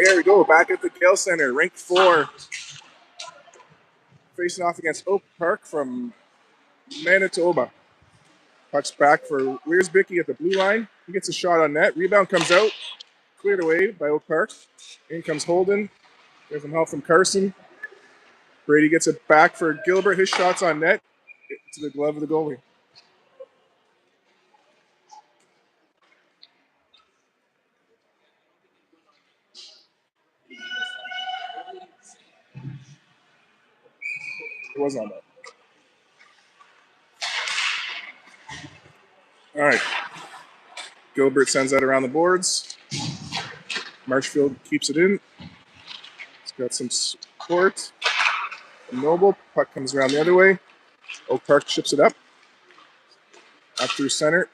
Here we go, back at the Gale Center, ranked 4. Facing off against Oak Park from Manitoba. Puck's back for Wiersbicky at the blue line. He gets a shot on net. Rebound comes out. Cleared away by Oak Park. In comes Holden. There's some help from Carson. Brady gets it back for Gilbert. His shot's on net. To the glove of the goalie. It was on that. All right. Gilbert sends that around the boards. Marshfield keeps it in. He's got some support. Noble. Puck comes around the other way. Oak Park chips it up. Up through center.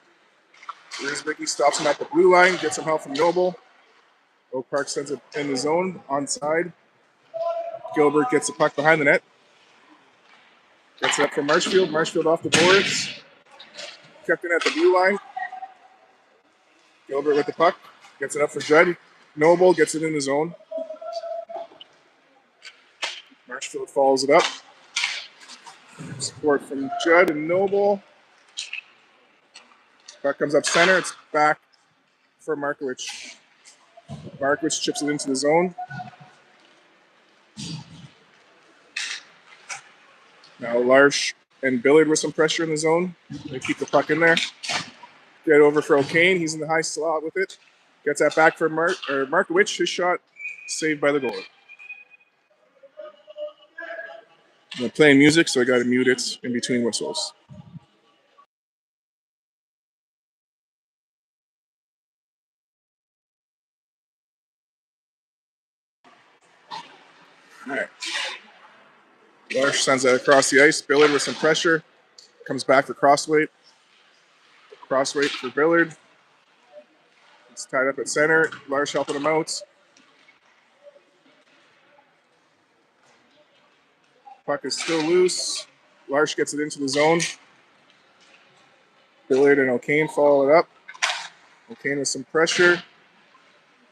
Wiersbicky stops him at the blue line. Gets some help from Noble. Oak Park sends it in the zone. Onside. Gilbert gets the puck behind the net. Gets it up from Marshfield. Marshfield off the boards. Kept in at the blue line. Gilbert with the puck. Gets it up for Judd. Noble gets it in the zone. Marshfield follows it up. Support from Judd and Noble. Puck comes up center. It's back for Markowicz. Markowicz chips it into the zone. Now Larsh and Billard with some pressure in the zone. They keep the puck in there. Get over for O'Kane. He's in the high slot with it. Gets that back for Markowicz. His shot saved by the goalie. I'm playing music, so I got to mute it in between whistles. All right. Larsh sends that across the ice. Billard with some pressure. Comes back for Crossweight. Crossweight for Billard. It's tied up at center. Larsh helping him out. Puck is still loose. Larsh gets it into the zone. Billard and O'Kane follow it up. O'Kane with some pressure.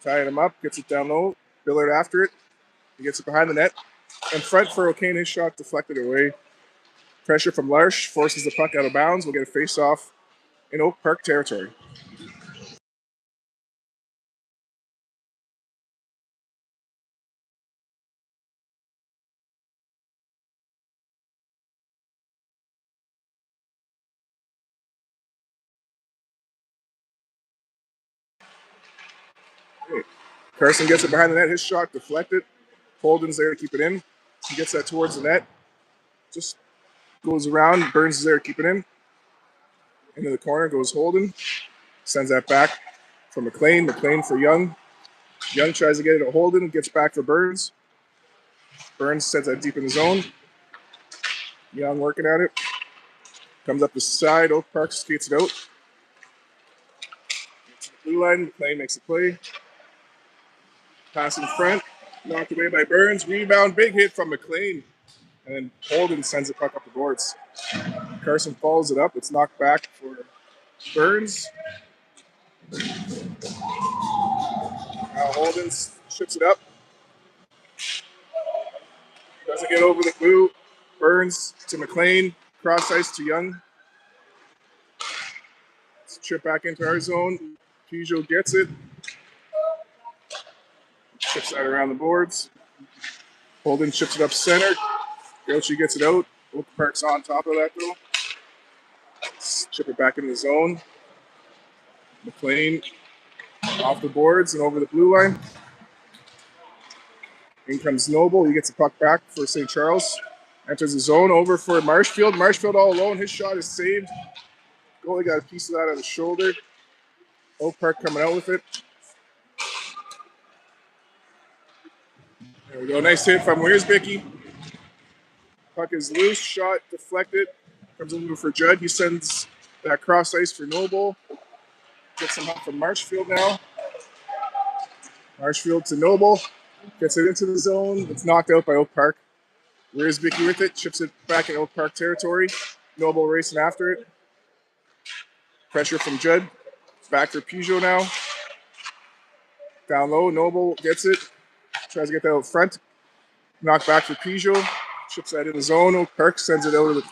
Tying him up. Gets it down low. Billard after it. He gets it behind the net. In front for O'Kane. His shot deflected away. Pressure from Larsh forces the puck out of bounds. We'll get a face-off in Oak Park territory. Carson gets it behind the net. His shot deflected. Holden's there to keep it in. He gets that towards the net. Just goes around. Burns is there to keep it in. Into the corner goes Holden. Sends that back for McLean. McLean for Young. Young tries to get it to Holden. Gets back for Burns. Burns sends that deep in the zone. Young working at it. Comes up the side. Oak Park skates it out. Gets to the blue line. McLean makes a play. Pass in front. Knocked away by Burns. Rebound. Big hit from McLean. And then Holden sends the puck up the boards. Carson follows it up. It's knocked back for Burns. Now Holden ships it up. Doesn't get over the blue. Burns to McLean. Cross ice to Young. Let's chip back into our zone. Peugeot gets it. Chips that around the boards. Holden chips it up center. Gauchi gets it out. Oak Park's on top of that though. Let's chip it back into the zone. McLean off the boards and over the blue line. In comes Noble. He gets the puck back for St. Charles. Enters the zone over for Marshfield. Marshfield all alone. His shot is saved. Goalie got a piece of that on his shoulder. Oak Park coming out with it. There we go. Nice hit from Wiersbicky. Puck is loose. Shot deflected. Comes over for Judd. He sends that cross ice for Noble. Gets some help from Marshfield now. Marshfield to Noble. Gets it into the zone. It's knocked out by Oak Park. Wiersbicky with it. Chips it back in Oak Park territory. Noble racing after it. Pressure from Judd. Back for Peugeot now. Down low. Noble gets it. tries to get that out front. Knocked back for Peugeot. Chips that in the zone. Oak Park sends it over to the...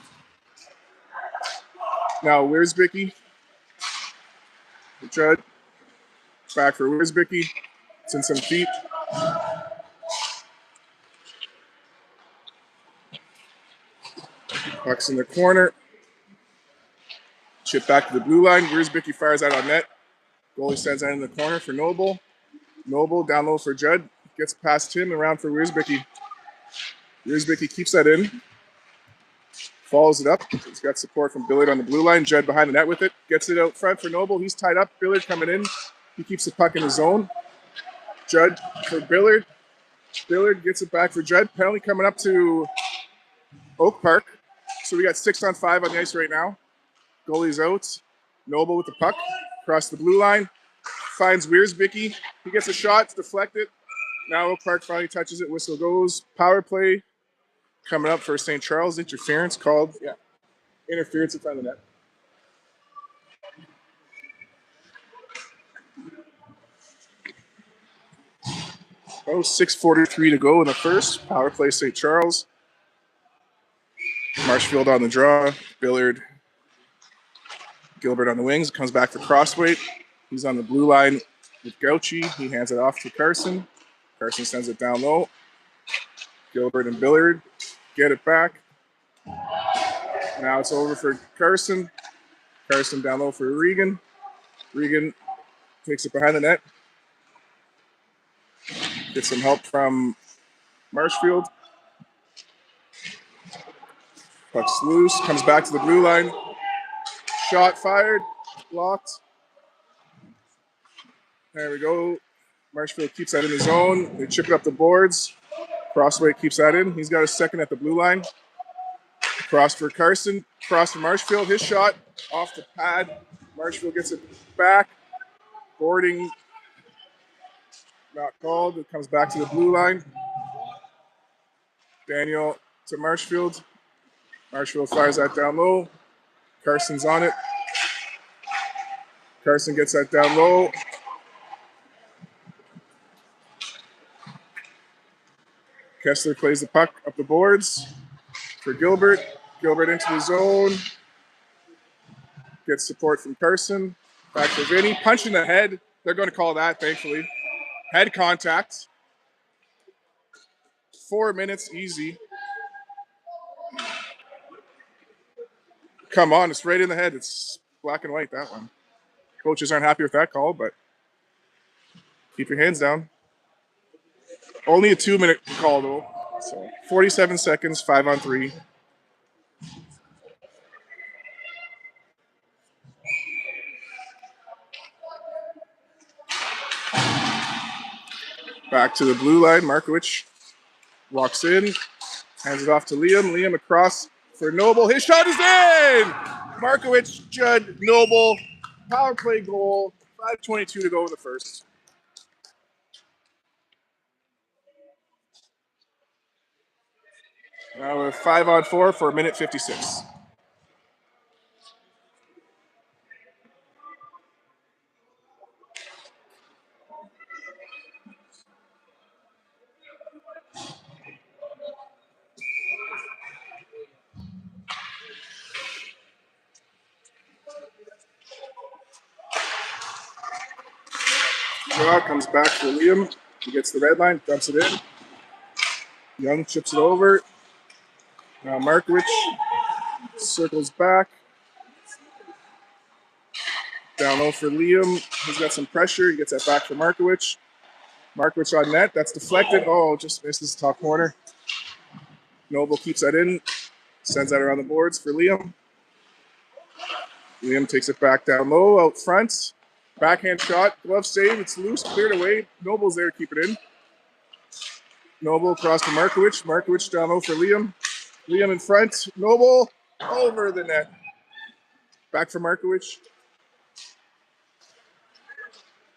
Now Wiersbicky. Judd. Back for Wiersbicky. It's in some feet. Puck's in the corner. Chip back to the blue line. Wiersbicky fires out on net. Goalie sends that in the corner for Noble. Noble down low for Judd. Gets past him, around for Wiersbicky. Wiersbicky keeps that in. Follows it up. He's got support from Billard on the blue line. Judd behind the net with it. Gets it out front for Noble. He's tied up. Billard coming in. He keeps the puck in his zone. Judd for Billard. Billard gets it back for Judd. Penalty coming up to Oak Park. So we got 6-on-5 on the ice right now. Goalie's out. Noble with the puck. Across the blue line. Finds Wiersbicky. He gets a shot. It's deflected. Now Oak Park finally touches it. Whistle goes. Power play coming up for St. Charles. Interference called. Yeah. Interference in front of the net. Oh, 6:43 to go in the first. Power play St. Charles. Marshfield on the draw. Billard. Gilbert on the wings. Comes back for Crossweight. He's on the blue line with Gauchi. He hands it off to Carson. Carson sends it down low. Gilbert and Billard get it back. Now it's over for Carson. Carson down low for Regan. Regan takes it behind the net. Gets some help from Marshfield. Puck's loose. Comes back to the blue line. Shot fired. Blocked. There we go. Marshfield keeps that in the zone. They chip it up the boards. Crossway keeps that in. He's got a second at the blue line. Cross for Carson. Cross for Marshfield. His shot off the pad. Marshfield gets it back. Boarding not called. It comes back to the blue line. Daniel to Marshfield. Marshfield fires that down low. Carson's on it. Carson gets that down low. Kessler plays the puck up the boards for Gilbert. Gilbert into the zone. Gets support from Carson. Back for Vinny. Punch in the head. They're going to call that, thankfully. Head contact. 4 minutes, easy. Come on, it's right in the head. It's black and white, that one. Coaches aren't happy with that call, but keep your hands down. Only a 2-minute call, though. So 47 seconds, 5-on-3. Back to the blue line. Markowicz walks in, hands it off to Liam. Liam across for Noble. His shot is in! Markowicz, Judd, Noble. Power play goal. 5:22 to go in the first. Now we're 5-on-4 for 1:56. Draw comes back for Liam. He gets the red line, dumps it in. Young chips it over. Now Markowicz circles back. Down low for Liam. He's got some pressure. He gets that back for Markowicz. Markowicz on net. That's deflected. Oh, just misses the top corner. Noble keeps that in. Sends that around the boards for Liam. Liam takes it back down low, out front. Backhand shot. Glove save. It's loose. Cleared away. Noble's there to keep it in. Noble across to Markowicz. Markowicz down low for Liam. Liam in front. Noble over the net. Back for Markowicz.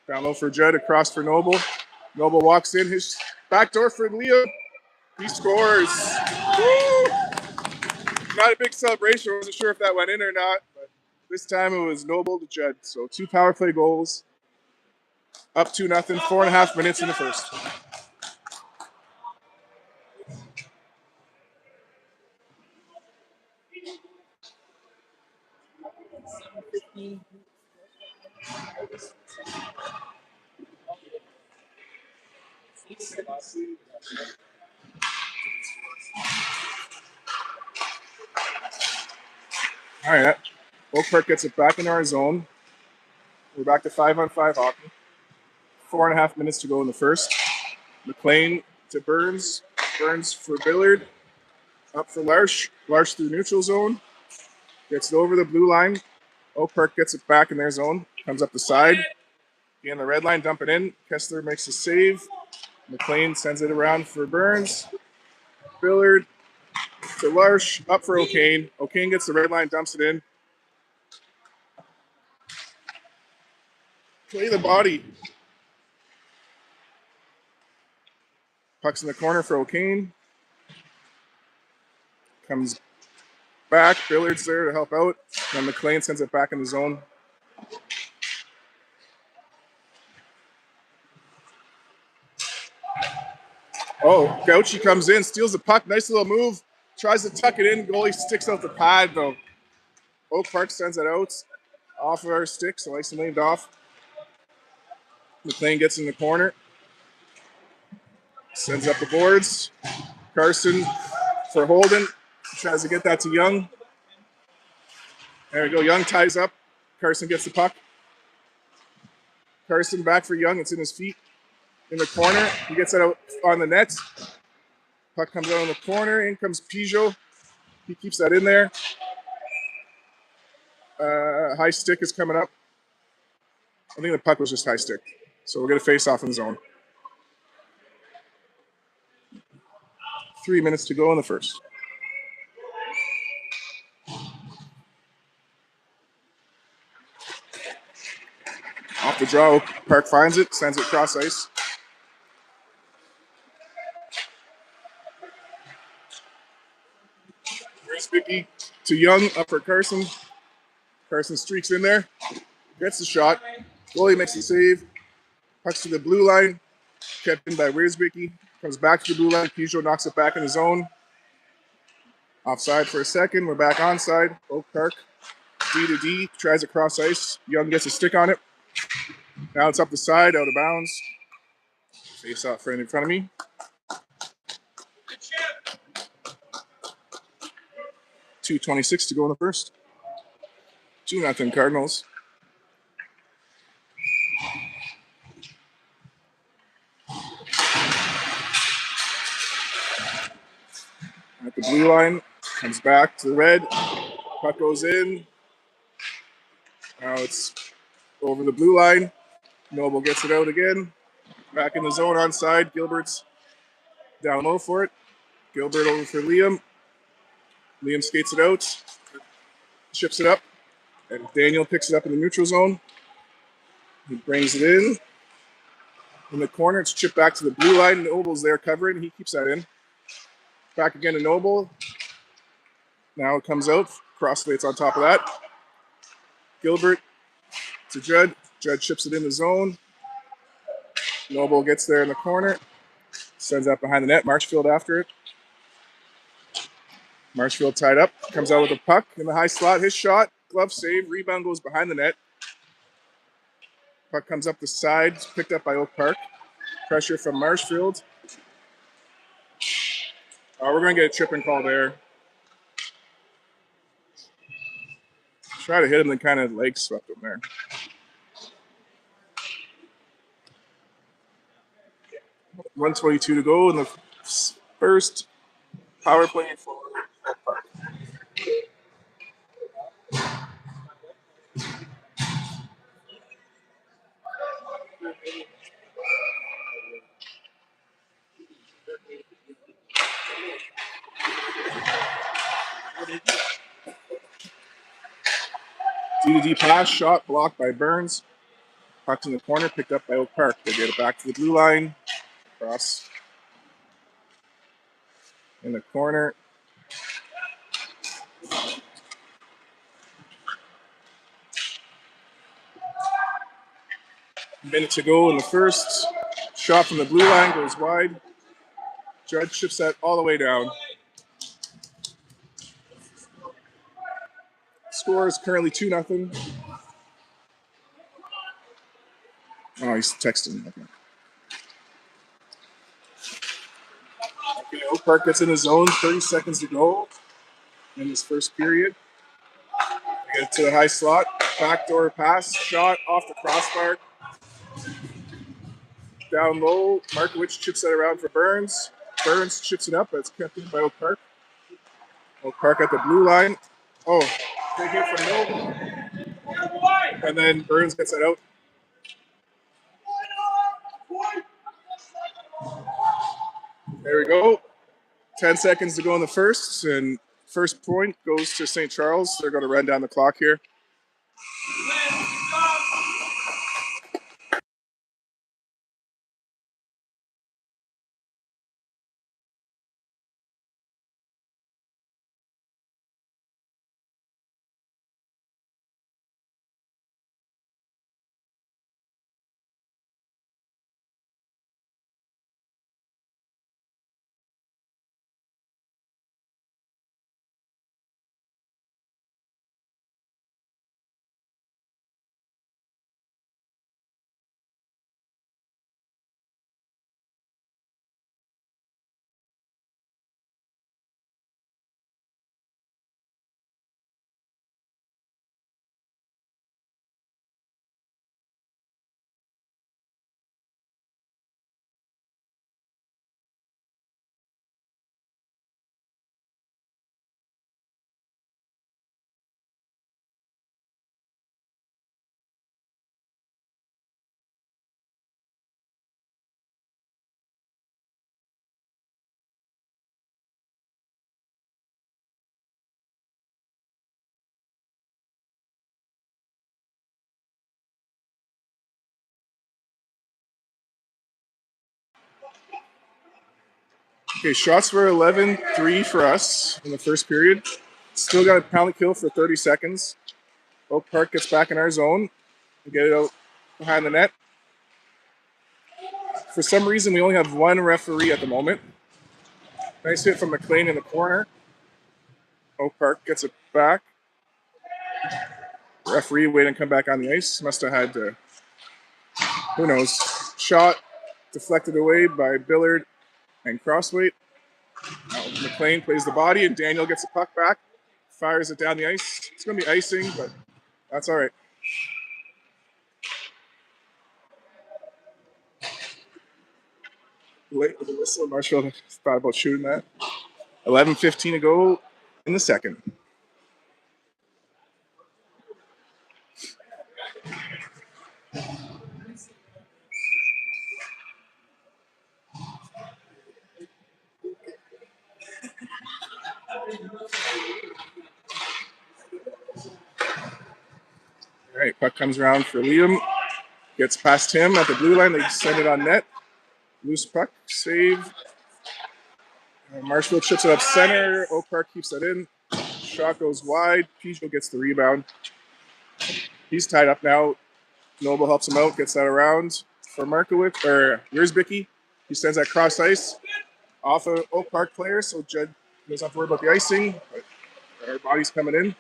Down low for Judd. Across for Noble. Noble walks in. His backdoor for Liam. He scores. Woo! Not a big celebration. I wasn't sure if that went in or not. But this time it was Noble to Judd. So 2 power play goals. Up 2-0. 4.5 minutes in the first. All right, Oak Park gets it back into our zone. We're back to 5-on-5 hockey. 4.5 minutes to go in the first. McLean to Burns. Burns for Billard. Up for Larsh. Larsh through neutral zone. Gets it over the blue line. Oak Park gets it back in their zone. Comes up the side. Again, the red line, dump it in. Kessler makes a save. McLean sends it around for Burns. Billard to Larsh. Up for O'Kane. O'Kane gets the red line, dumps it in. Play the body. Puck's in the corner for O'Kane. Comes back. Billard's there to help out. Then McLean sends it back in the zone. Oh, Gauchi comes in, steals the puck. Nice little move. Tries to tuck it in. Goalie sticks out the pad, though. Oak Park sends it out. Off of our stick, so ice and leaned off. McLean gets in the corner. Sends up the boards. Carson for Holden. Tries to get that to Young. There we go. Young ties up. Carson gets the puck. Carson back for Young. It's in his feet. In the corner. He gets it out on the net. Puck comes out in the corner. In comes Peugeot. He keeps that in there. High stick is coming up. I think the puck was just high stick. So we'll get a face off in the zone. 3 minutes to go in the first. Off the draw, Park finds it, sends it cross ice. Here's Vicky to Young, up for Carson. Carson streaks in there, gets the shot. Goalie makes the save. Pucks to the blue line. Kept in by Wiersbicky. Comes back to the blue line. Peugeot knocks it back in the zone. Offside for a second. We're back onside. Oak Park. D to D. Tries to cross ice. Young gets a stick on it. Now it's up the side, out of bounds. Face off right in front of me. 2:26 to go in the first. 2-0 Cardinals. At the blue line, comes back to the red. Puck goes in. Now it's over the blue line. Noble gets it out again. Back in the zone onside. Gilbert's down low for it. Gilbert over for Liam. Liam skates it out. Chips it up. And Daniel picks it up in the neutral zone. He brings it in. In the corner, it's chipped back to the blue line. Noble's there covering. He keeps that in. Back again to Noble. Now it comes out. Crossfade's on top of that. Gilbert to Judd. Judd chips it in the zone. Noble gets there in the corner. Sends that behind the net. Marshfield after it. Marshfield tied up. Comes out with a puck in the high slot. His shot. Glove save. Rebound goes behind the net. Puck comes up the side. Picked up by Oak Park. Pressure from Marshfield. We're going to get a tripping call there. Try to hit him and kind of leg swept him there. .122 to go in the first. Power play for Oak Park. D-to-D pass, shot blocked by Burns. Puck's in the corner, picked up by Oak Park. They get it back to the blue line. Cross in the corner. Minute to go in the first. Shot from the blue line goes wide. Judd chips that all the way down. Score is currently 2-0. Oh, he's texting. Okay, Oak Park gets in his zone. 30 seconds to go in this first period. They get to the high slot. Backdoor pass. Shot off the crossbar. Down low. Markowitz chips that around for Burns. Burns chips it up. It's kept in by Oak Park. Oak Park at the blue line. Oh, big hit from Noble. And then Burns gets it out. There we go. 10 seconds to go in the first, and first point goes to St. Charles. They're going to run down the clock here. Okay, shots were 11-3 for us in the first period. Still got a penalty kill for 30 seconds. Oak Park gets back in our zone. We get it out behind the net. For some reason, we only have one referee at the moment. Nice hit from McLean in the corner. Oak Park gets it back. Referee waiting to come back on the ice. Must have had, who knows, shot deflected away by Billard and Crossweight. McLean plays the body, and Daniel gets the puck back. Fires it down the ice. It's going to be icing, but that's all right. Late with the whistle, Marshall thought about shooting that. 11:15 to go in the second. All right, puck comes around for Liam. Gets past him at the blue line. They send it on net. Loose puck, save. Marshfield chips it up center. Oak Park keeps that in. Shot goes wide. Peugeot gets the rebound. He's tied up now. Noble helps him out, gets that around for Markowitz, or Wiersbicki. He sends that cross ice off of Oak Park player, so Judd doesn't have to worry about the icing. But our body's coming in.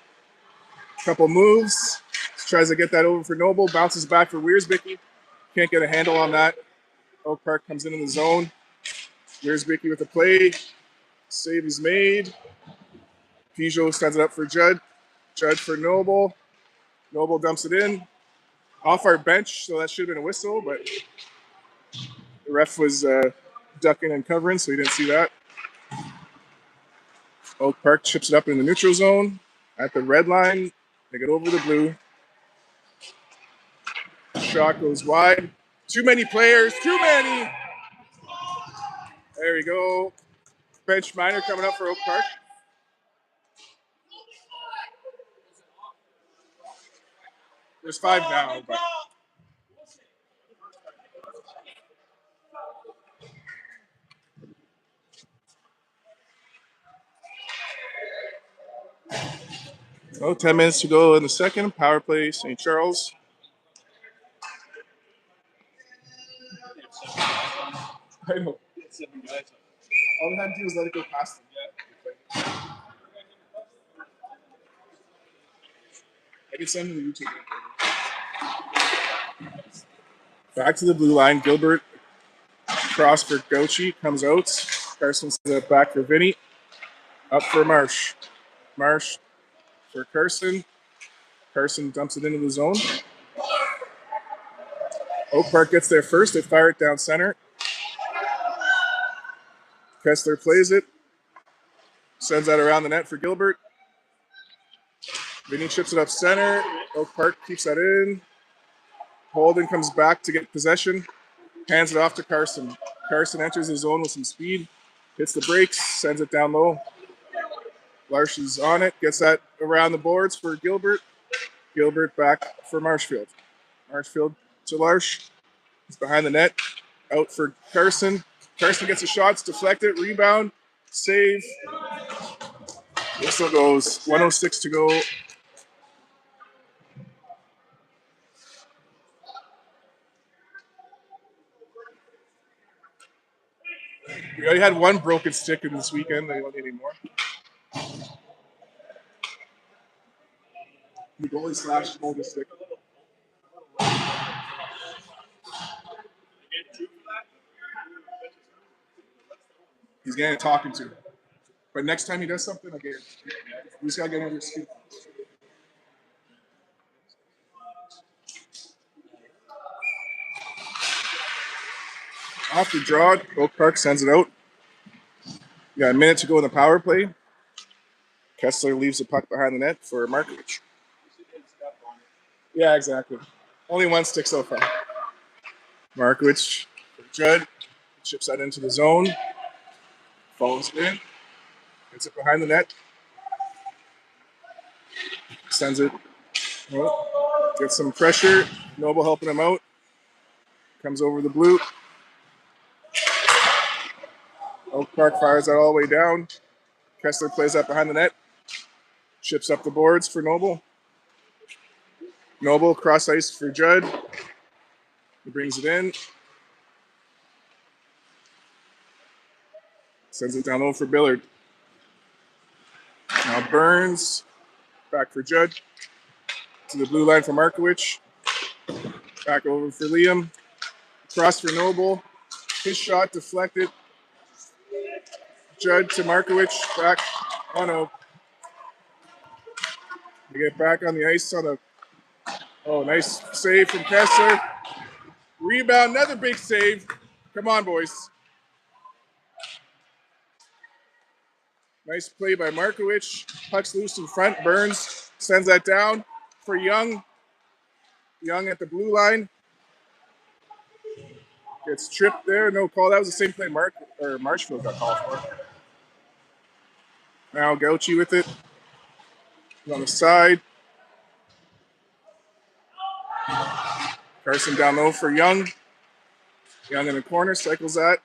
Couple moves. Tries to get that over for Noble. Bounces back for Wiersbicki. Can't get a handle on that. Oak Park comes in the zone. Wiersbicki with the play. Save is made. Peugeot sends it up for Judd. Judd for Noble. Noble dumps it in. Off our bench, so that should have been a whistle, but the ref was ducking and covering, so he didn't see that. Oak Park chips it up in the neutral zone. At the red line, they get over the blue. Shot goes wide. Too many players, too many. There we go. Bench minor coming up for Oak Park. There's 5 now, but oh, 10 minutes to go in the second. Power play, St. Charles. I know. All they had to do was let it go past them. I can send them to YouTube. Back to the blue line. Gilbert cross for Gauchi. Comes out. Carson sends it back for Vinny. Up for Marsh. Marsh for Carson. Carson dumps it into the zone. Oak Park gets there first. They fire it down center. Kessler plays it. Sends that around the net for Gilbert. Vinny chips it up center. Oak Park keeps that in. Holden comes back to get possession. Hands it off to Carson. Carson enters the zone with some speed. Hits the brakes. Sends it down low. Larsh is on it. Gets that around the boards for Gilbert. Gilbert back for Marshfield. Marshfield to Larsh. He's behind the net. Out for Carson. Carson gets a shot. It's deflected. Rebound. Save. Whistle goes. 1:06 to go. We already had one broken stick in this weekend. They don't need any more. The goalie slashed broken stick. He's getting talking to. But next time he does something, okay, we just gotta get over his feet. Off the draw, Oak Park sends it out. We got a minute to go in the power play. Kessler leaves the puck behind the net for Markovic. Yeah, exactly. Only one stick so far. Markovic for Judd. Chips that into the zone. Follows it in. Gets it behind the net. Sends it. Oh, gets some pressure. Noble helping him out. Comes over the blue. Oak Park fires that all the way down. Kessler plays that behind the net. Chips up the boards for Noble. Noble cross ice for Judd. He brings it in. Sends it down low for Billard. Now Burns. Back for Judd. To the blue line for Markovic. Back over for Liam. Cross for Noble. His shot deflected. Judd to Markovic. Back. Oh no. We get back on the ice on a. Oh, nice save from Kessler. Rebound, another big save. Come on, boys. Nice play by Markovic. Puck's loose in front. Burns sends that down for Young. Young at the blue line. Gets tripped there. No call. That was the same play Marshfield got called for. Now Gauchi with it. He's on the side. Carson down low for Young. Young in the corner. Cycles that.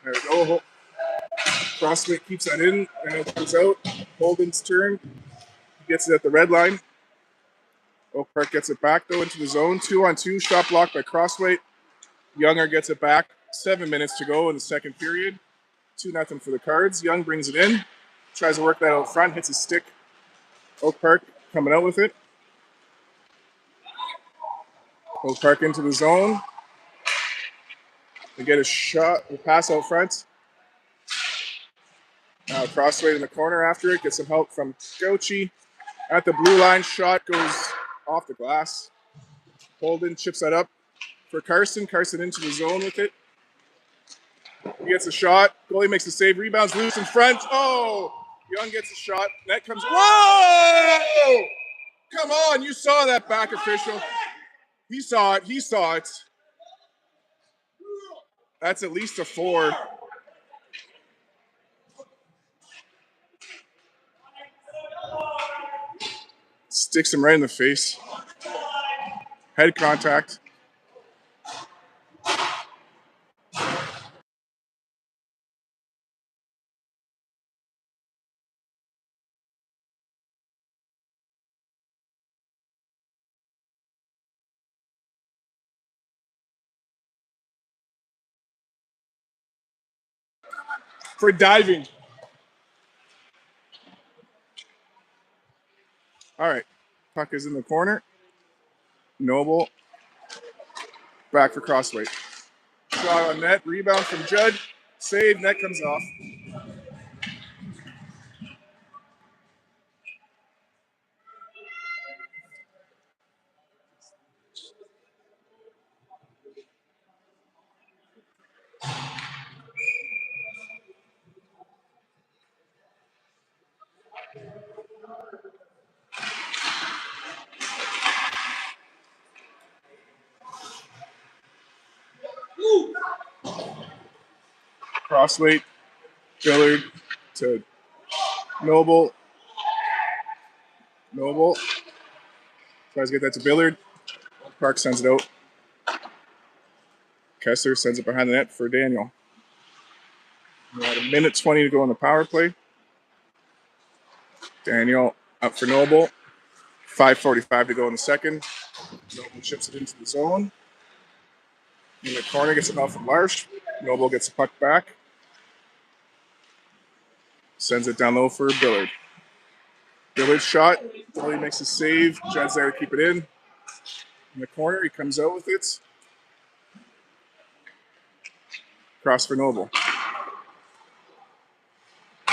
There we go. Crosswick keeps that in. And it comes out. Holden's turn. He gets it at the red line. Oak Park gets it back, though, into the zone. 2-on-2. Shot blocked by Crossway. Younger gets it back. 7 minutes to go in the second period. 2-0 for the Cards. Young brings it in. Tries to work that out front. Hits a stick. Oak Park coming out with it. Oak Park into the zone. They get a shot. A pass out front. Now Crossway in the corner after it. Gets some help from Gauchi. At the blue line, shot goes off the glass. Holden chips that up for Carson. Carson into the zone with it. He gets a shot. Goalie makes a save. Rebounds loose in front. Oh! Young gets a shot. Net comes. Whoa! Come on. You saw that back official. He saw it. He saw it. That's at least a 4. Sticks him right in the face. Head contact. For diving. All right. Puck is in the corner. Noble. Back for Crossway. Shot on net. Rebound from Judd. Save. Net comes off. Crossway. Billard to Noble. Noble. Tries to get that to Billard. Park sends it out. Kessler sends it behind the net for Daniel. We had a minute 20 to go on the power play. Daniel up for Noble. 5:45 to go in the second. Noble chips it into the zone. In the corner, gets it off from Larsh. Noble gets the puck back. Sends it down low for Billard. Billard shot. He makes a save. Judd's there to keep it in. In the corner, he comes out with it. Cross for Noble.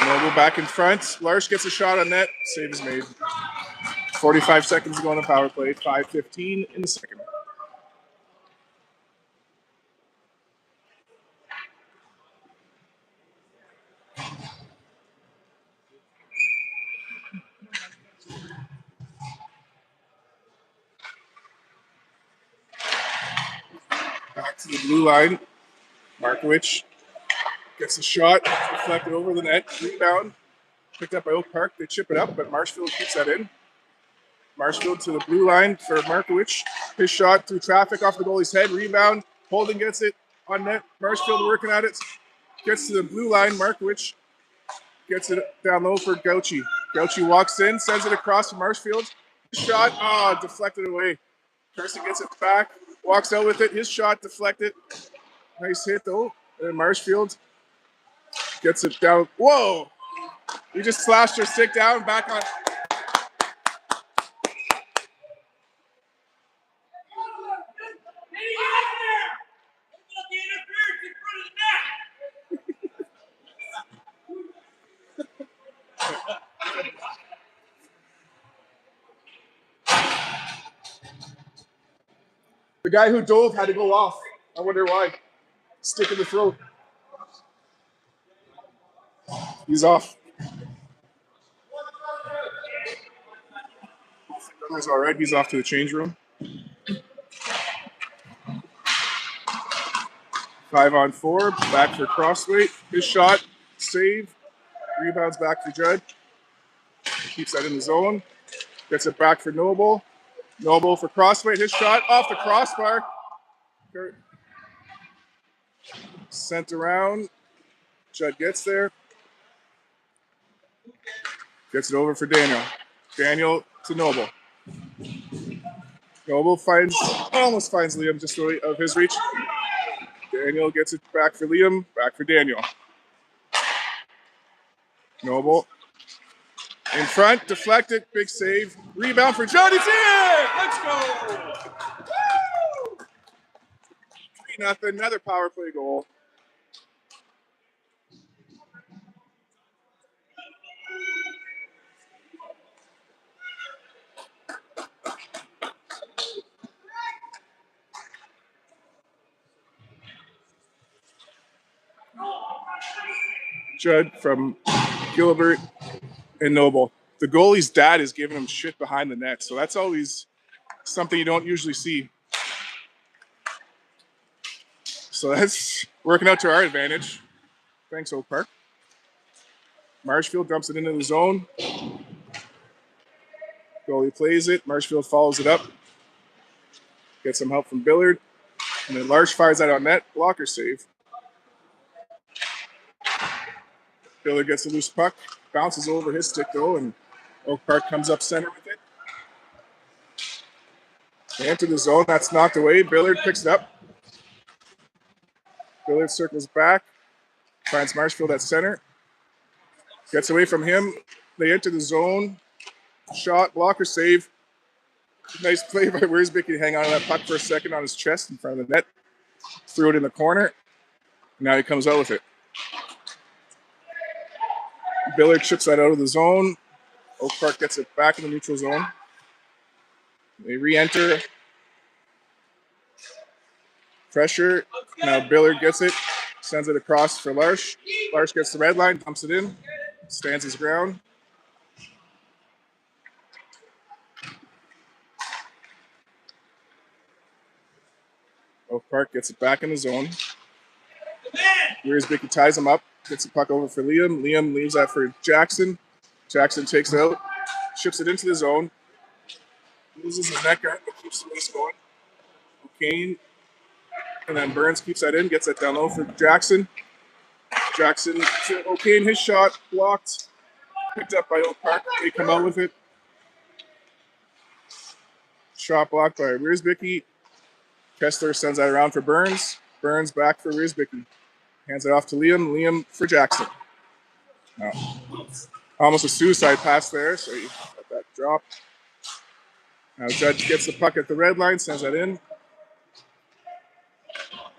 Noble back in front. Larsh gets a shot on net. Save is made. 45 seconds to go on the power play. 5:15 in the second. Back to the blue line. Markowicz gets a shot. Deflected over the net. Rebound. Picked up by Oak Park. They chip it up, but Marshfield keeps that in. Marshfield to the blue line for Markowicz. His shot through traffic off the goalie's head. Rebound. Holden gets it on net. Marshfield working at it. Gets to the blue line. Markowicz gets it down low for Gauchi. Gauchi walks in, sends it across to Marshfield. Shot, deflected away. Carson gets it back, walks out with it. His shot deflected. Nice hit though. And Marshfield gets it down. Whoa! He just slashed her stick down, back on. The guy who dove had to go off. I wonder why. Stick in the throat. He's off. He's all right. He's off to the change room. 5-on-4. Back for Crossway. His shot. Save. Rebounds back for Judd. Keeps that in the zone. Gets it back for Noble. Noble for Crossway. His shot off the crossbar. Sent around. Judd gets there. Gets it over for Daniel. Daniel to Noble. Noble almost finds Liam just out of his reach. Daniel gets it back for Liam. Back for Daniel. Noble. In front, deflected, big save. Rebound for Judd. It's in! Let's go! Woo! 3-0, another power play goal. Judd from Gilbert and Noble. The goalie's dad is giving him shit behind the net, so that's always something you don't usually see. So that's working out to our advantage. Thanks, Oak Park. Marshfield dumps it into the zone. Goalie plays it. Marshfield follows it up. Gets some help from Billard. And then Larsh fires that on net. Blocker save. Billard gets a loose puck. Bounces over his stick, though, and Oak Park comes up center with it. They enter the zone. That's knocked away. Billard picks it up. Billard circles back. Finds Marshfield at center. Gets away from him. They enter the zone. Shot, blocker, save. Nice play by Wiersbick. Hang on to that puck for a second on his chest in front of the net. Threw it in the corner. Now he comes out with it. Billard chips that out of the zone. Oak Park gets it back in the neutral zone. They re-enter. Pressure. Now Billard gets it. Sends it across for Larsh. Larsh gets the red line, dumps it in. Stands his ground. Oak Park gets it back in the zone. Wiersbick ties him up. Gets the puck over for Liam. Liam leaves that for Jackson. Jackson takes it out. Ships it into the zone. Loses his neck guard, but keeps the race going. O'Kane. And then Burns keeps that in. Gets that down low for Jackson. Jackson to O'Kane. His shot blocked. Picked up by Oak Park. They come out with it. Shot blocked by Wiersbicky. Kessler sends that around for Burns. Burns back for Wiersbicky. Hands it off to Liam. Liam for Jackson. No. Almost a suicide pass there, so you let that drop. Now Judge gets the puck at the red line, sends that in.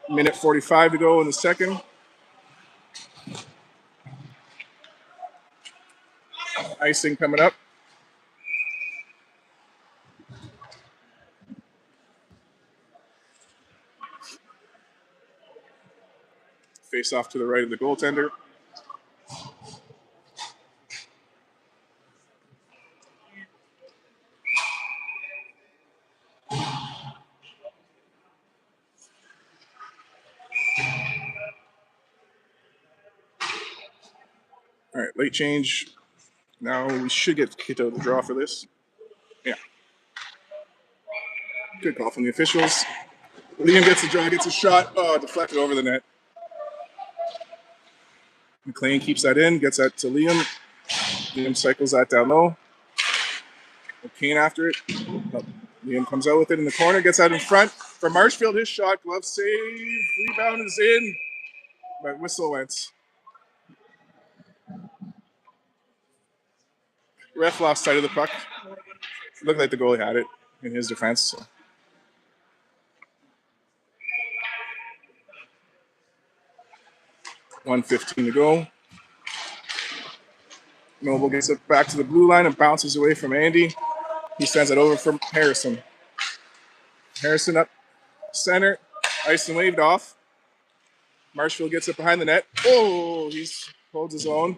Minute 45 to go in the second. Icing coming up. Face off to the right of the goaltender. All right, late change. Now we should get kicked out of the draw for this. Yeah. Good call from the officials. Liam gets the draw, gets a shot. Oh, deflected over the net. McLean keeps that in, gets that to Liam. Liam cycles that down low. O'Kane after it. Oh, Liam comes out with it in the corner, gets out in front. For Marshfield, his shot, glove save, rebound is in. But whistle went. Ref lost sight of the puck. It looked like the goalie had it in his defense. So. $1:15 to go. Noble gets it back to the blue line and bounces away from Andy. He sends it over from Harrison. Harrison up center. Icing waved off. Marshfield gets it behind the net. Oh, he holds his own.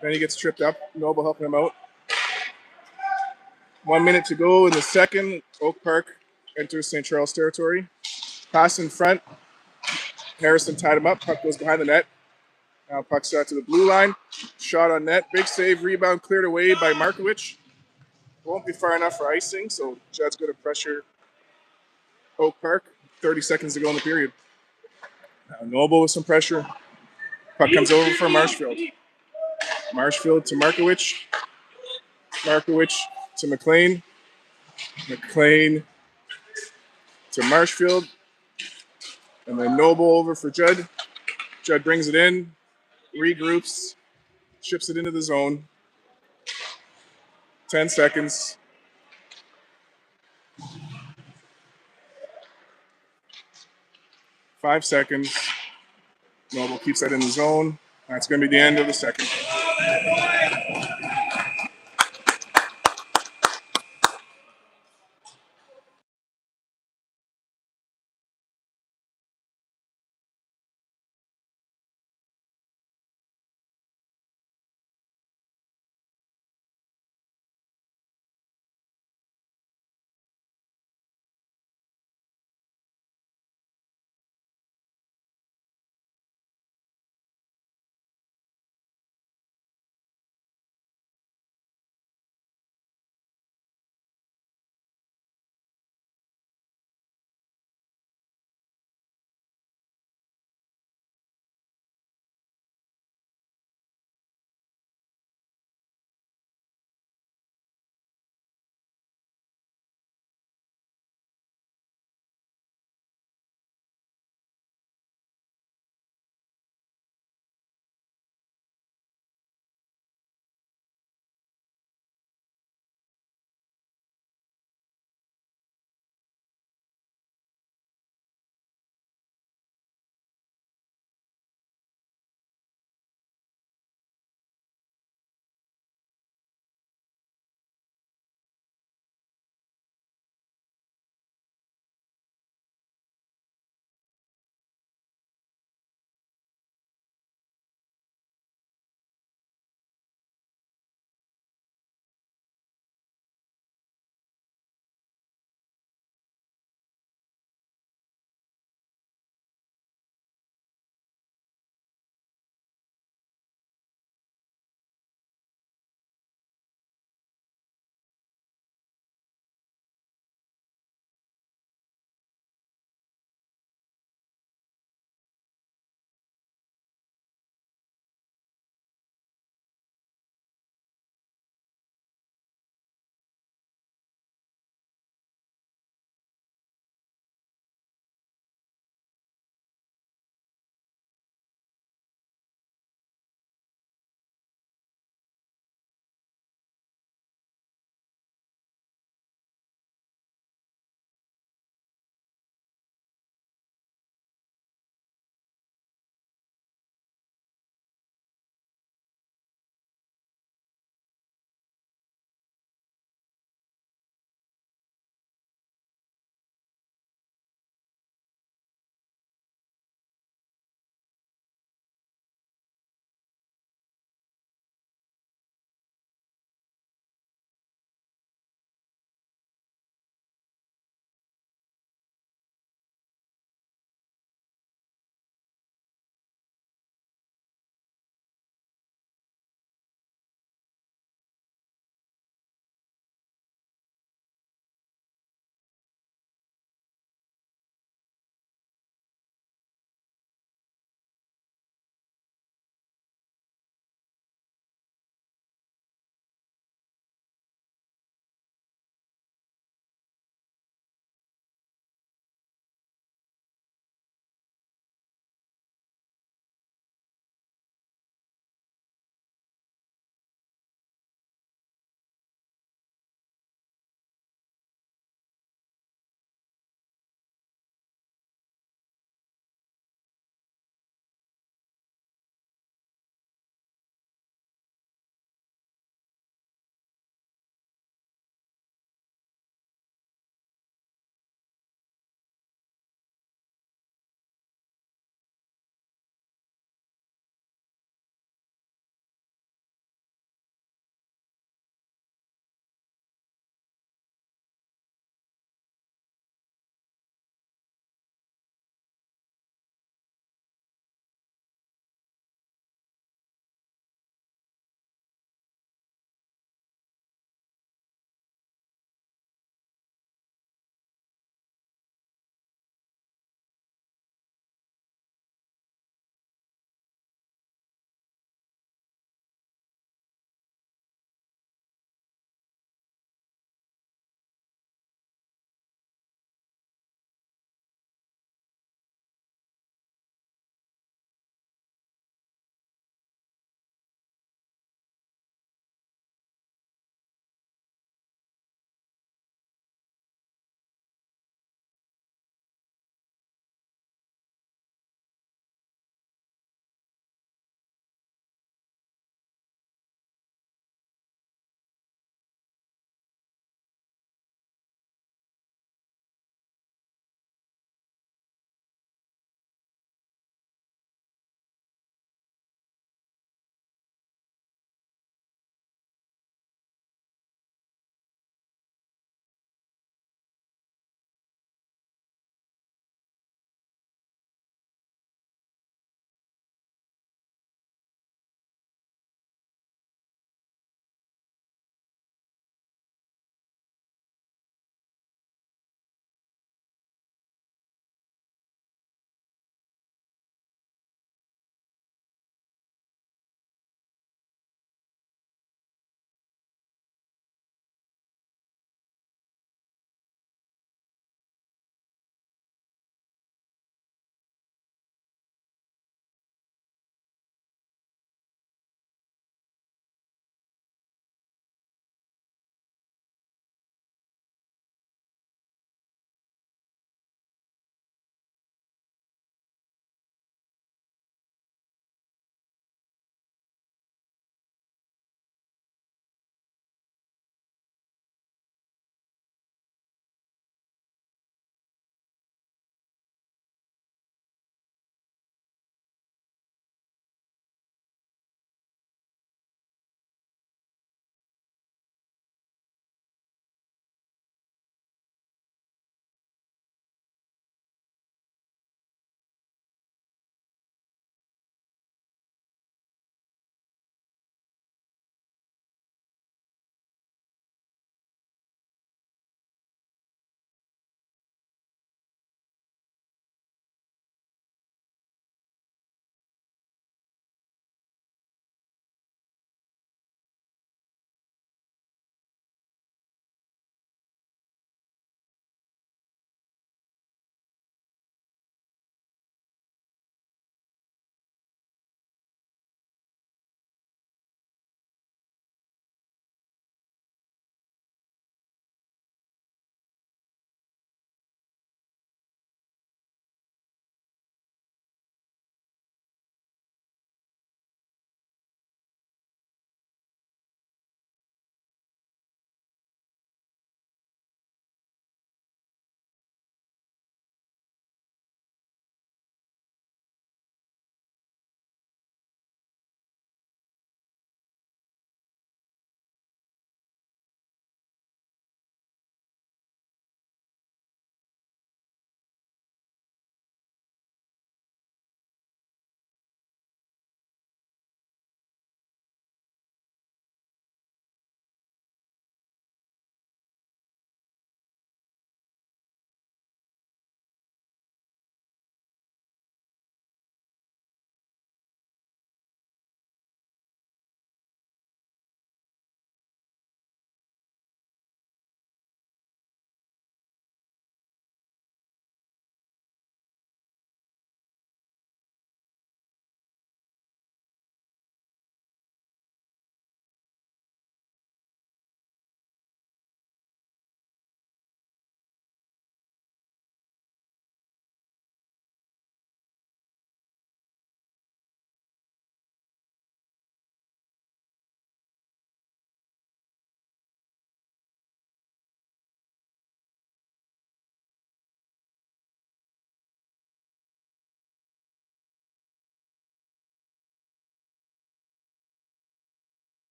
Then he gets tripped up. Noble helping him out. 1 minute to go in the second. Oak Park enters St. Charles territory. Pass in front. Harrison tied him up. Puck goes behind the net. Now puck shot to the blue line. Shot on net. Big save. Rebound cleared away by Markovich. Won't be far enough for icing, so Judd's going to pressure Oak Park. 30 seconds to go in the period. Now Noble with some pressure. Puck comes over for Marshfield. Marshfield to Markovich. Markovich to McLean. McLean to Marshfield. And then Noble over for Judd. Judd brings it in, regroups, ships it into the zone. 10 seconds. 5 seconds. Noble keeps that in the zone. That's going to be the end of the second.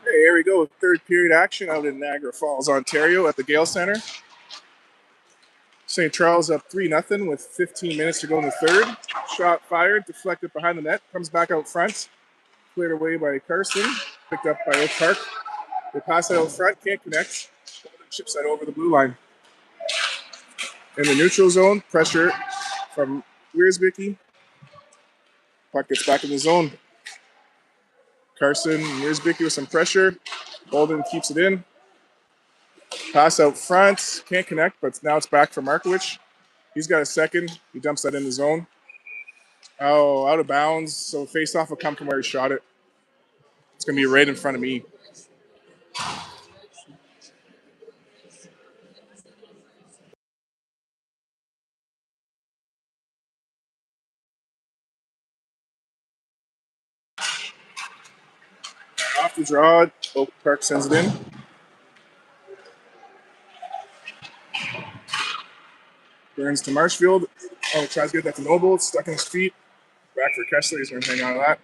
Okay, here we go. Third period action out in Niagara Falls, Ontario at the Gale Center. St. Charles up 3-0 with 15 minutes to go in the third. Shot fired, deflected behind the net, comes back out front. Cleared away by Carson, picked up by Oak Park. They pass it out front, can't connect. Chips that over the blue line. In the neutral zone, pressure from Wiersbicki. Puck gets back in the zone. Carson, Wiersbicki with some pressure. Bolden keeps it in. Pass out front, can't connect, but now it's back for Markowicz. He's got a second. He dumps that in the zone. Oh, out of bounds. So face-off will come from where he shot it. It's going to be right in front of me. Off the draw, Oak Park sends it in. Burns to Marshfield. Oh, tries to get that to Noble. It's stuck in his feet. Back for Kessler. He's going to hang on to that.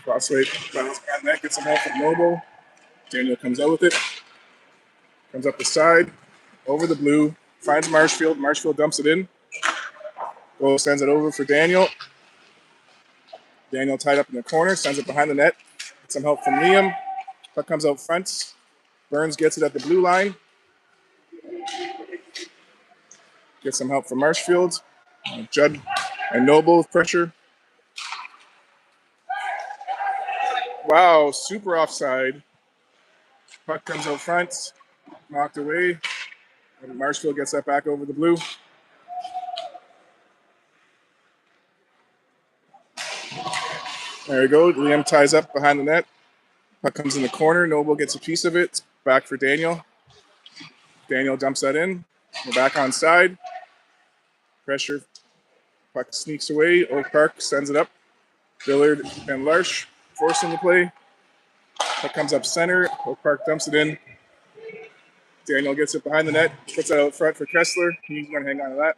Crossway bounce behind that. Gets some help from Noble. Daniel comes out with it. Comes up the side. Over the blue. Finds Marshfield. Marshfield dumps it in. Goal sends it over for Daniel. Daniel tied up in the corner. Sends it behind the net. Gets some help from Liam. Puck comes out front. Burns gets it at the blue line. Gets some help from Marshfield. Judd and Noble with pressure. Wow, super offside. Puck comes out front. Knocked away. And Marshfield gets that back over the blue. There you go. Liam ties up behind the net. Puck comes in the corner. Noble gets a piece of it. Back for Daniel. Daniel dumps that in. We're back on side. Pressure. Puck sneaks away. Oak Park sends it up. Billard and Larsh forcing the play. Puck comes up center. Oak Park dumps it in. Daniel gets it behind the net. Puts it out front for Kessler. He's going to hang on to that.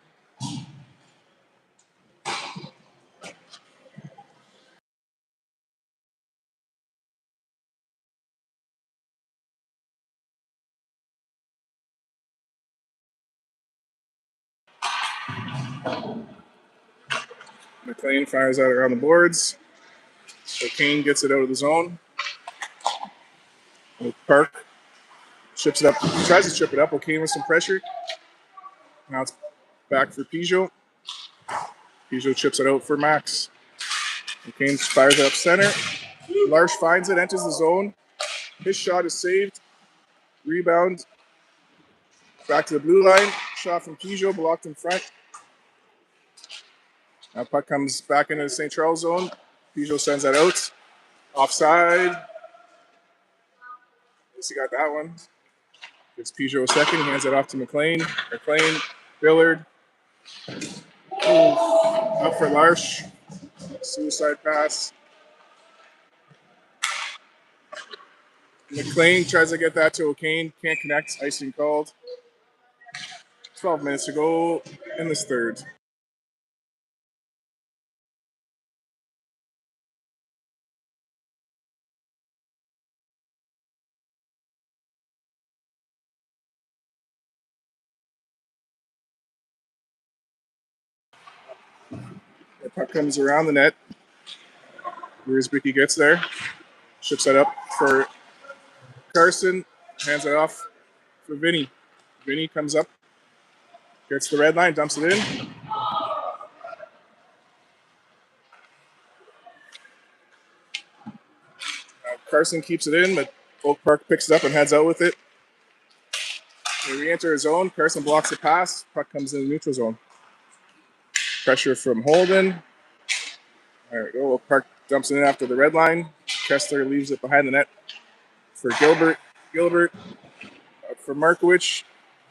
McLean fires out around the boards. O'Kane gets it out of the zone. Park chips it up. He tries to chip it up. O'Kane with some pressure. Now it's back for Peugeot. Peugeot chips it out for Max. O'Kane fires it up center. Larsh finds it, enters the zone. His shot is saved. Rebound. Back to the blue line. Shot from Peugeot, blocked in front. Now puck comes back into the St. Charles zone. Peugeot sends that out. Offside. Guess he got that one. Gives Peugeot a second. He hands it off to McLean. McLean, Billard. Up for Larsh. Suicide pass. McLean tries to get that to O'Kane. Can't connect. Icing called. 12 minutes to go in this third. The puck comes around the net. Wiersbicki gets there. Ships that up for Carson. Hands it off for Vinny. Vinny comes up. Gets the red line. Dumps it in. Carson keeps it in, but Oak Park picks it up and heads out with it. They re-enter his zone. Carson blocks the pass. Puck comes in the neutral zone. Pressure from Holden. There we go. Oak Park dumps it in after the red line. Kessler leaves it behind the net for Gilbert. Gilbert for Markowicz.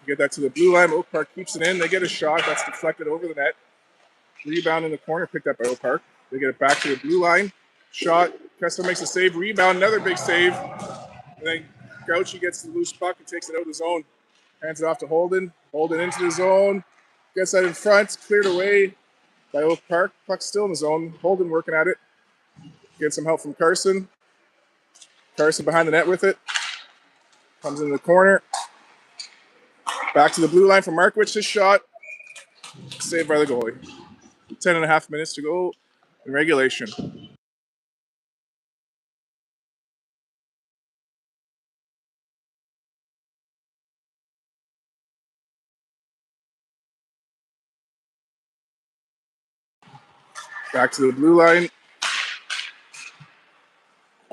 Get that to the blue line. Oak Park keeps it in. They get a shot that's deflected over the net. Rebound in the corner picked up by Oak Park. They get it back to the blue line. Shot. Kessler makes a save. Rebound. Another big save. And then Grouchy gets the loose puck and takes it out of the zone. Hands it off to Holden. Holden into the zone. Gets that in front. Cleared away by Oak Park. Puck's still in the zone. Holden working at it. Gets some help from Carson. Carson behind the net with it. Comes into the corner. Back to the blue line for Markowitz. His shot. Saved by the goalie. 10.5 minutes to go in regulation. Back to the blue line.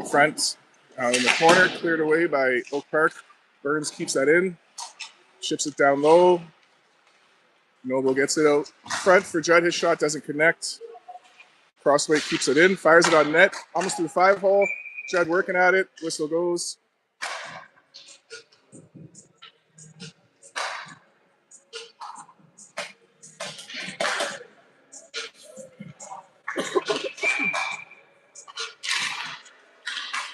Front in the corner. Cleared away by Oak Park. Burns keeps that in. Ships it down low. Noble gets it out front for Judd. His shot doesn't connect. Crossway keeps it in. Fires it on net. Almost through the 5-hole. Judd working at it. Whistle goes.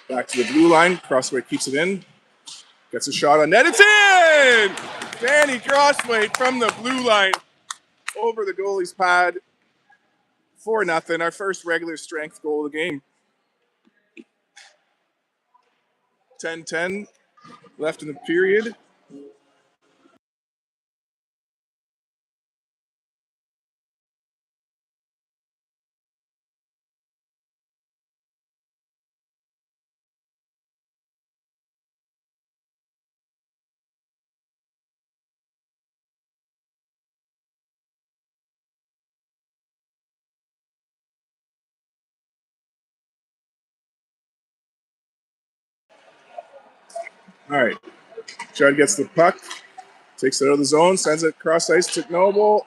Back to the blue line. Crossway keeps it in. Gets a shot on net. It's in! Danny Crossway from the blue line over the goalie's pad. 4-0. Our first regular strength goal of the game. 10-10 left in the period. All right. Judd gets the puck. Takes it out of the zone. Sends it cross ice to Noble.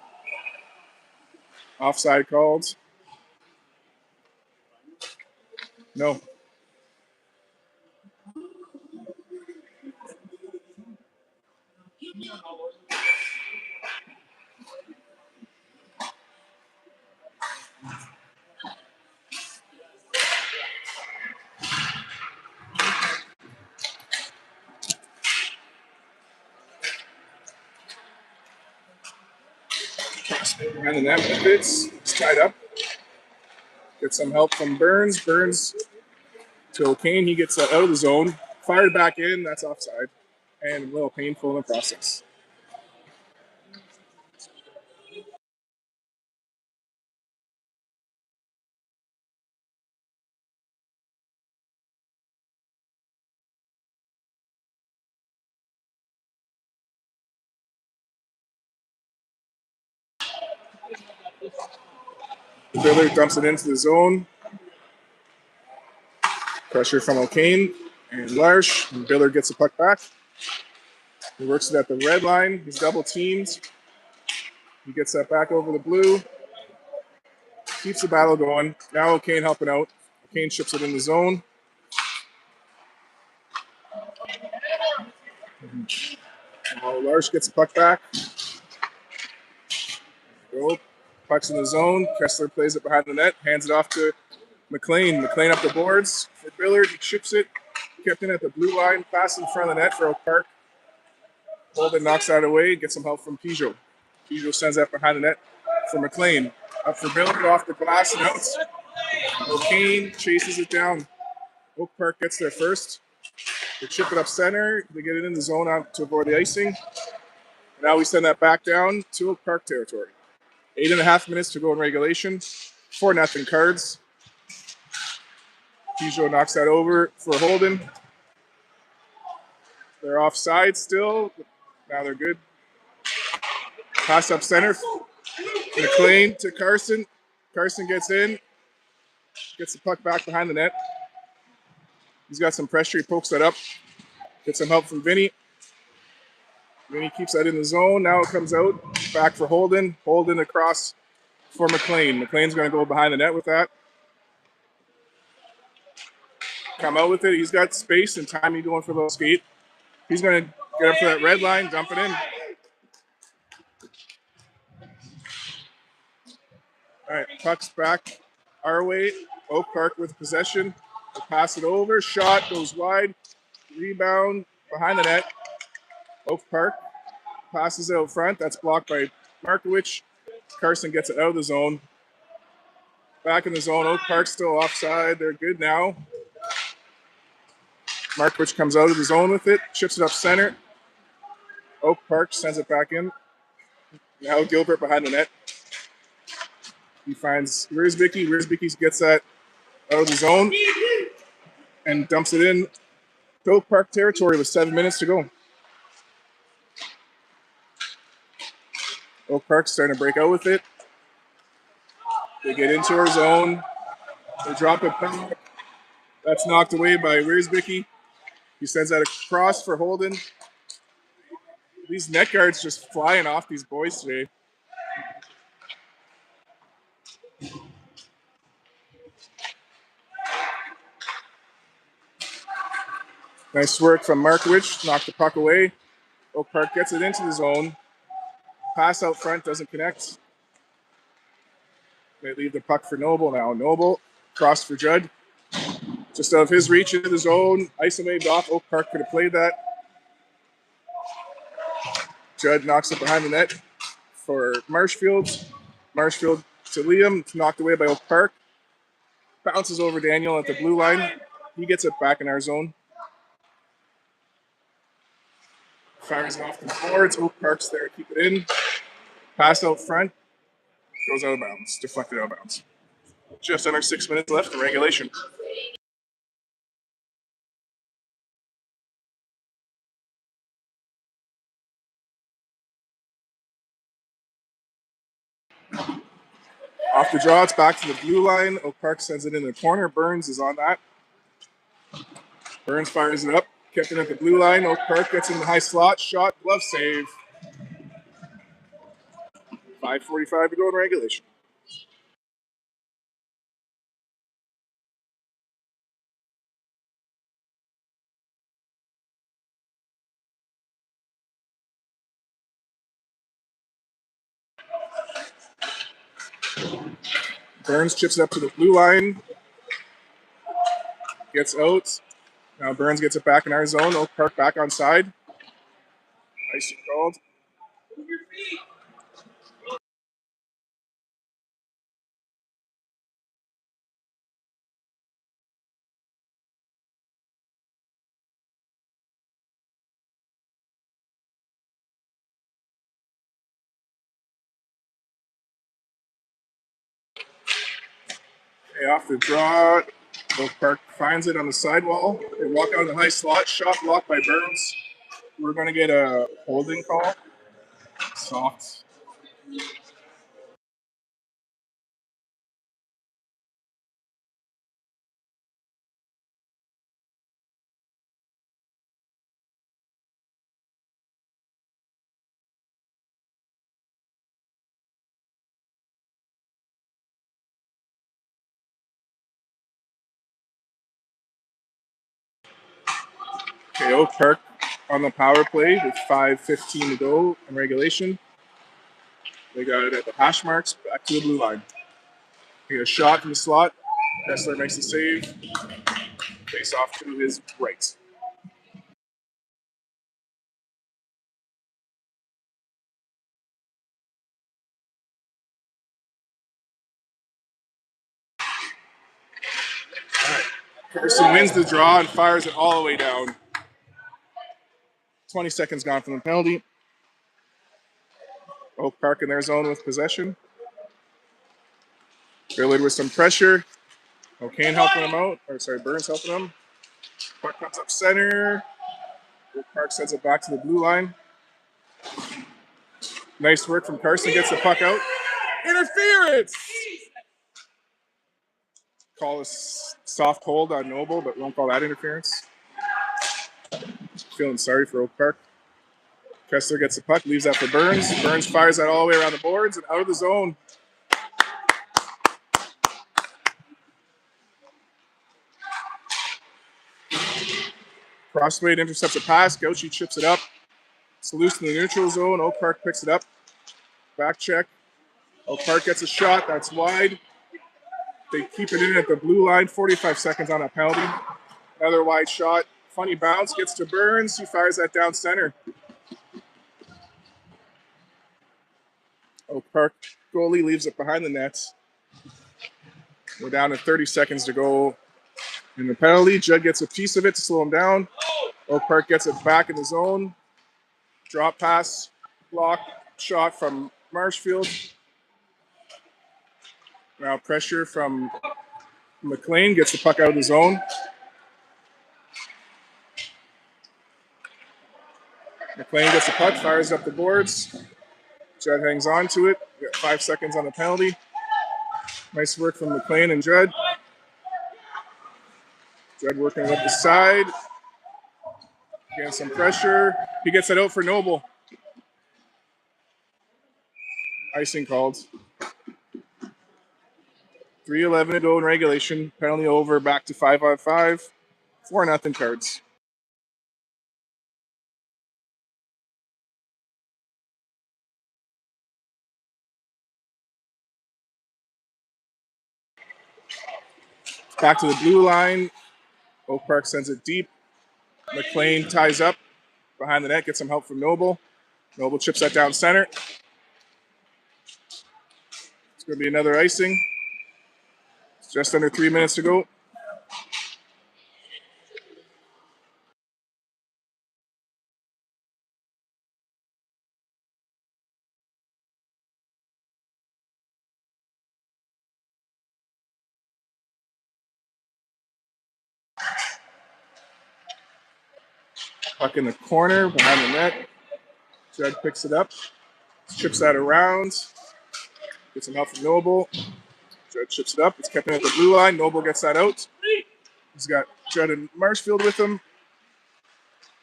Offside called. No. Behind the net with it. It's tied up. Get some help from Burns. Burns to O'Kane. He gets that out of the zone. Fired back in. That's offside. And a little painful in the process. Biller dumps it into the zone. Pressure from O'Kane and Larsh. And Biller gets the puck back. He works it at the red line. He's double teamed. He gets that back over the blue. Keeps the battle going. Now O'Kane helping out. O'Kane ships it in the zone. Larsh gets the puck back. Go. Puck's in the zone. Kessler plays it behind the net. Hands it off to McLean. McLean up the boards for Billard. He chips it. Kept in at the blue line. Pass in front of the net for Oak Park. Holden knocks that away. Gets some help from Peugeot. Peugeot sends that behind the net for McLean. Up for Billard off the glass and out. O'Kane chases it down. Oak Park gets there first. They chip it up center. They get it in the zone out to avoid the icing. Now we send that back down to Oak Park territory. 8.5 minutes to go in regulation. 4-0 Cards. Peugeot knocks that over for Holden. They're offside still. Now they're good. Pass up center. McLean to Carson. Carson gets in. Gets the puck back behind the net. He's got some pressure. He pokes that up. Gets some help from Vinny. Vinny keeps that in the zone. Now it comes out. Back for Holden. Holden across for McLean. McLean's going to go behind the net with that. Come out with it. He's got space and time. He's going for a little skate. He's going to get up to that red line, dump it in. All right, puck's back our way. Oak Park with possession. We'll pass it over. Shot goes wide. Rebound behind the net. Oak Park passes out front. That's blocked by Markowicz. Carson gets it out of the zone. Back in the zone. Oak Park still offside. They're good now. Markowicz comes out of the zone with it. Chips it up center. Oak Park sends it back in. Now Gilbert behind the net. He finds Riersbicki. Riersbicki gets that out of the zone and dumps it in Oak Park territory with 7 minutes to go. Oak Park's starting to break out with it. They get into our zone. They drop it back. That's knocked away by Riersbicki. He sends that across for Holden. These net guards just flying off these boys today. Nice work from Markowicz. Knocked the puck away. Oak Park gets it into the zone. Pass out front, doesn't connect. They leave the puck for Noble now. Noble, cross for Judd. Just out of his reach into the zone. Isolated off. Oak Park could have played that. Judd knocks it behind the net for Marshfield. Marshfield to Liam. Knocked away by Oak Park. Bounces over Daniel at the blue line. He gets it back in our zone. Fires it off the boards. Oak Park's there to keep it in. Pass out front. Goes out of bounds. Deflected out of bounds. Just under 6 minutes left in regulation. Off the draw, it's back to the blue line. Oak Park sends it in the corner. Burns is on that. Burns fires it up. Kept it at the blue line. Oak Park gets in the high slot. Shot, glove save. 5:45 to go in regulation. Burns chips it up to the blue line. Gets out. Now Burns gets it back in our zone. Oak Park back on side. Nice called. Okay, off the draw. Oak Park finds it on the sidewall. They walk out of the high slot. Shot blocked by Burns. We're going to get a holding call. Soft. Okay, Oak Park on the power play with 5:15 to go in regulation. They got it at the hash marks, back to the blue line. They get a shot from the slot. Kessler makes the save. Face off to his right. All right. Carson wins the draw and fires it all the way down. 20 seconds gone from the penalty. Oak Park in their zone with possession. Willard with some pressure. O'Kane helping him out. Burns helping him. Puck comes up center. Oak Park sends it back to the blue line. Nice work from Carson. Gets the puck out. Interference! Call a soft hold on Noble, but won't call that interference. Feeling sorry for Oak Park. Kessler gets the puck, leaves that for Burns. Burns fires that all the way around the boards and out of the zone. Crosswade intercepts a pass. Gauchi chips it up. It's loose in the neutral zone. Oak Park picks it up. Back check. Oak Park gets a shot. That's wide. They keep it in at the blue line. 45 seconds on that penalty. Another wide shot Funny bounce, gets to Burns. He fires that down center. Oak Park goalie leaves it behind the nets. We're down to 30 seconds to go in the penalty. Judd gets a piece of it to slow him down. Oak Park gets it back in the zone. Drop pass, block shot from Marshfield. Now pressure from McLean, gets the puck out of the zone. McLean gets the puck, fires up the boards. Judd hangs on to it. We got 5 seconds on the penalty. Nice work from McLean and Judd. Judd working up the side. Getting some pressure. He gets it out for Noble. Icing called. 3:11 to go in regulation. Penalty over, back to 5-on-5. 4-0 Cards. Back to the blue line. Oak Park sends it deep. McLean ties up behind the net, gets some help from Noble. Noble chips that down center. It's going to be another icing. It's just under 3 minutes to go. Puck in the corner behind the net. Judd picks it up, chips that around. Gets some help from Noble. Judd chips it up. It's kept in at the blue line. Noble gets that out. He's got Judd and Marshfield with him.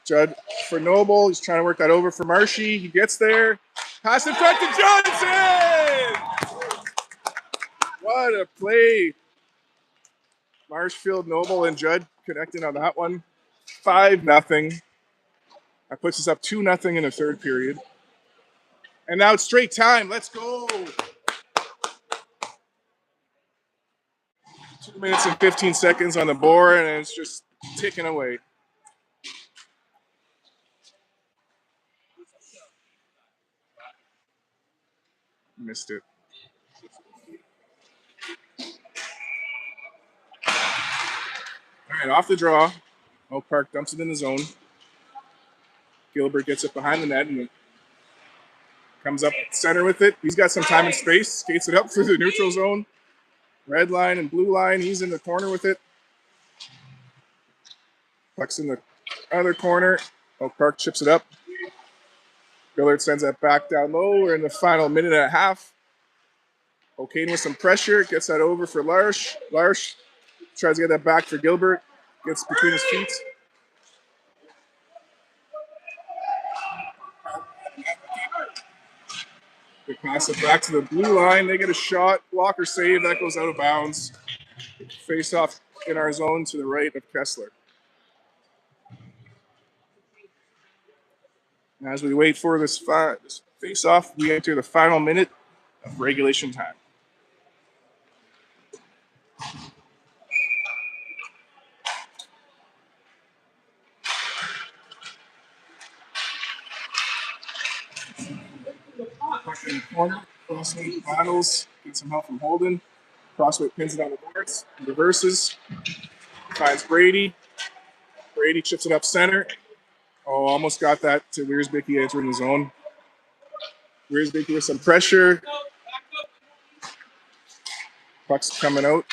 Judd for Noble. He's trying to work that over for Marshy. He gets there. Pass in front to Johnson! What a play. Marshfield, Noble, and Judd connecting on that one. 5-0. That puts us up 2-0 in the third period. And now it's straight time. Let's go. 2 minutes and 15 seconds on the board, and it's just ticking away. Missed it. All right, off the draw. Oak Park dumps it in the zone. Gilbert gets it behind the net and comes up center with it. He's got some time and space. Skates it up through the neutral zone. Red line and blue line. He's in the corner with it. Puck's in the other corner. Oak Park chips it up. Gillard sends that back down low. We're in the final minute and a half. O'Kane with some pressure. Gets that over for Larsh. Larsh tries to get that back for Gilbert. Gets between his feet. They pass it back to the blue line. They get a shot. Blocker save. That goes out of bounds. Face off in our zone to the right of Kessler. And as we wait for this face off, we enter the final minute of regulation time. Puck in the corner. Crossway battles. Get some help from Holden. Crossway pins it on the boards. Reverses. Finds Brady. Brady chips it up center. Oh, almost got that to Wiersbicky entering the zone. Wiersbicky with some pressure. Puck's coming out.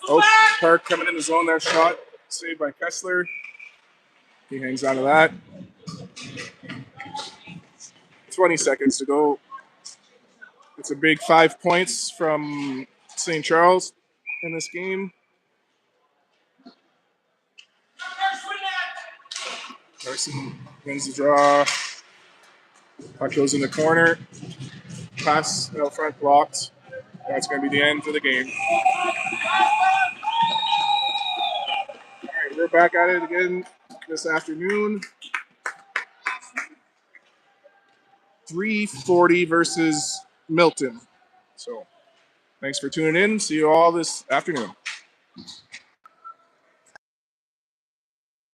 Oak Park coming in the zone. That shot saved by Kessler. He hangs on to that. 20 seconds to go. It's a big 5 points from St. Charles in this game. Carson wins the draw. Puck goes in the corner. Pass out front blocked. That's going to be the end of the game. All right, we're back at it again this afternoon. 340 versus Milton. So thanks for tuning in. See you all this afternoon.